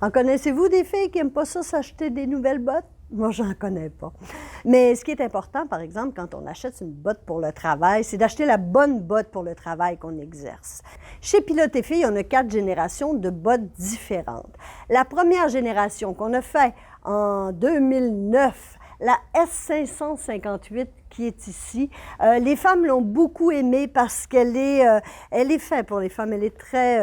En connaissez-vous des filles qui n'aiment pas ça, s'acheter des nouvelles bottes? Moi, j'en connais pas. Mais ce qui est important, par exemple, quand on achète une botte pour le travail, c'est d'acheter la bonne botte pour le travail qu'on exerce. Chez Pilote et Filles, on a 4 générations de bottes différentes. La première génération qu'on a fait en 2009, la S558 qui est ici, les femmes l'ont beaucoup aimée parce qu'elle est faite pour les femmes. Elle est très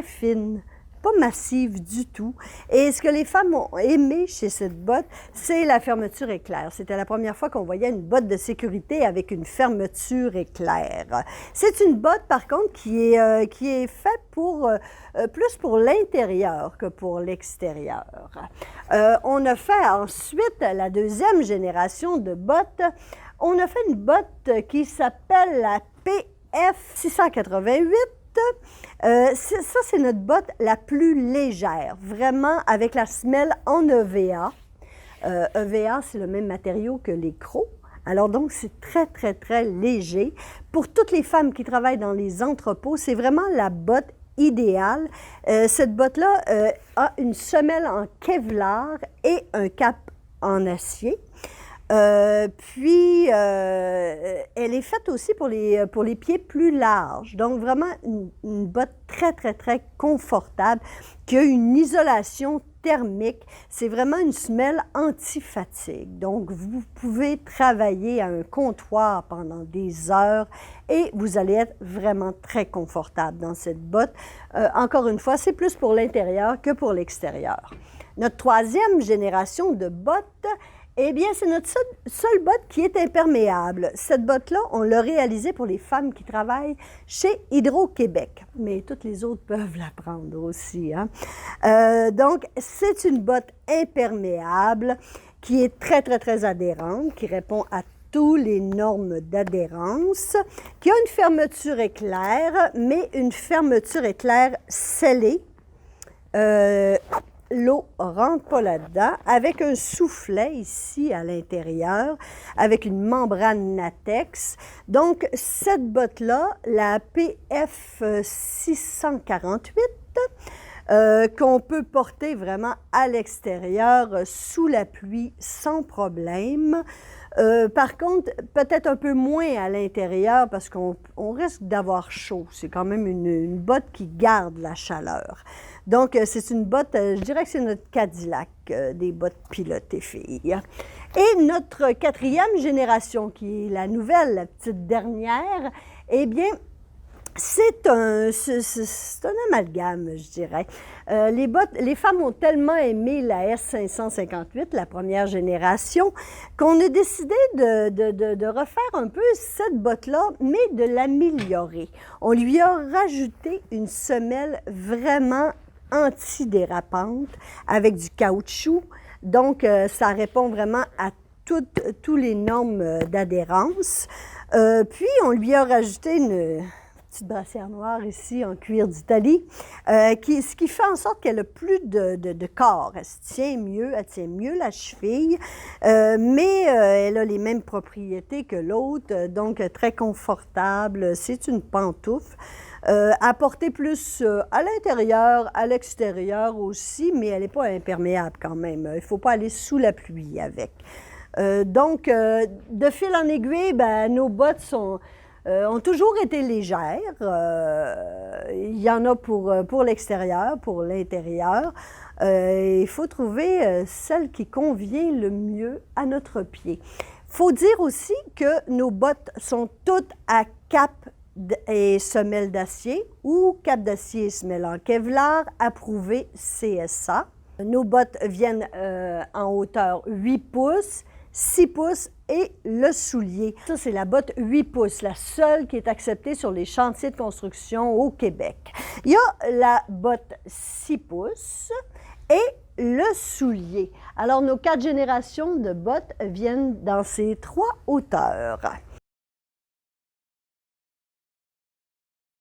fine, pas massive du tout. Et ce que les femmes ont aimé chez cette botte, c'est la fermeture éclair. C'était la première fois qu'on voyait une botte de sécurité avec une fermeture éclair. C'est une botte, par contre, qui est faite plus pour l'intérieur que pour l'extérieur. On a fait ensuite la deuxième génération de bottes. On a fait une botte qui s'appelle la PF 688. Ça, c'est notre botte la plus légère, vraiment avec la semelle en EVA. EVA, c'est le même matériau que les crocs. Alors donc, c'est très léger. Pour toutes les femmes qui travaillent dans les entrepôts, c'est vraiment la botte idéale. Cette botte-là a une semelle en Kevlar et un cap en acier. Elle est faite aussi pour les pieds plus larges. Donc, vraiment une botte très confortable qui a une isolation thermique. C'est vraiment une semelle anti-fatigue. Donc, vous pouvez travailler à un comptoir pendant des heures et vous allez être vraiment très confortable dans cette botte. Encore une fois, c'est plus pour l'intérieur que pour l'extérieur. Notre troisième génération de bottes, eh bien, c'est notre seule botte qui est imperméable. Cette botte-là, on l'a réalisée pour les femmes qui travaillent chez Hydro-Québec. Mais toutes les autres peuvent la prendre aussi, hein? Donc, c'est une botte imperméable qui est très adhérente, qui répond à toutes les normes d'adhérence, qui a une fermeture éclair, mais une fermeture éclair scellée. L'eau ne rentre pas là-dedans, avec un soufflet ici à l'intérieur, avec une membrane latex. Donc, cette botte-là, la PF 648, qu'on peut porter vraiment à l'extérieur sous la pluie sans problème. Par contre, peut-être un peu moins à l'intérieur parce qu'on risque d'avoir chaud. C'est quand même une botte qui garde la chaleur. Donc, c'est une botte, je dirais que c'est notre Cadillac des bottes Pilote et Filles. Et notre quatrième génération, qui est la nouvelle, la petite dernière, eh bien, c'est un amalgame, je dirais. Les femmes ont tellement aimé la S558, la première génération, qu'on a décidé de refaire un peu cette botte-là, mais de l'améliorer. On lui a rajouté une semelle vraiment antidérapante avec du caoutchouc. Donc, ça répond vraiment à toutes les normes d'adhérence. Puis, on lui a rajouté une petite brassière noire ici en cuir d'Italie, ce qui fait en sorte qu'elle a plus de corps. Elle tient mieux la cheville, mais elle a les mêmes propriétés que l'autre, donc très confortable. C'est une pantoufle. À porter plus à l'intérieur, à l'extérieur aussi, mais elle n'est pas imperméable quand même. Il ne faut pas aller sous la pluie avec. Donc, de fil en aiguille, nos bottes ont toujours été légères. Il y en a pour l'extérieur, pour l'intérieur. Il faut trouver celle qui convient le mieux à notre pied. Il faut dire aussi que nos bottes sont toutes à cap et semelle d'acier ou cap d'acier et semelle en Kevlar, approuvé CSA. Nos bottes viennent en hauteur 8 pouces, 6 pouces et le soulier. Ça, c'est la botte 8 pouces, la seule qui est acceptée sur les chantiers de construction au Québec. Il y a la botte 6 pouces et le soulier. Alors, nos 4 générations de bottes viennent dans ces 3 hauteurs.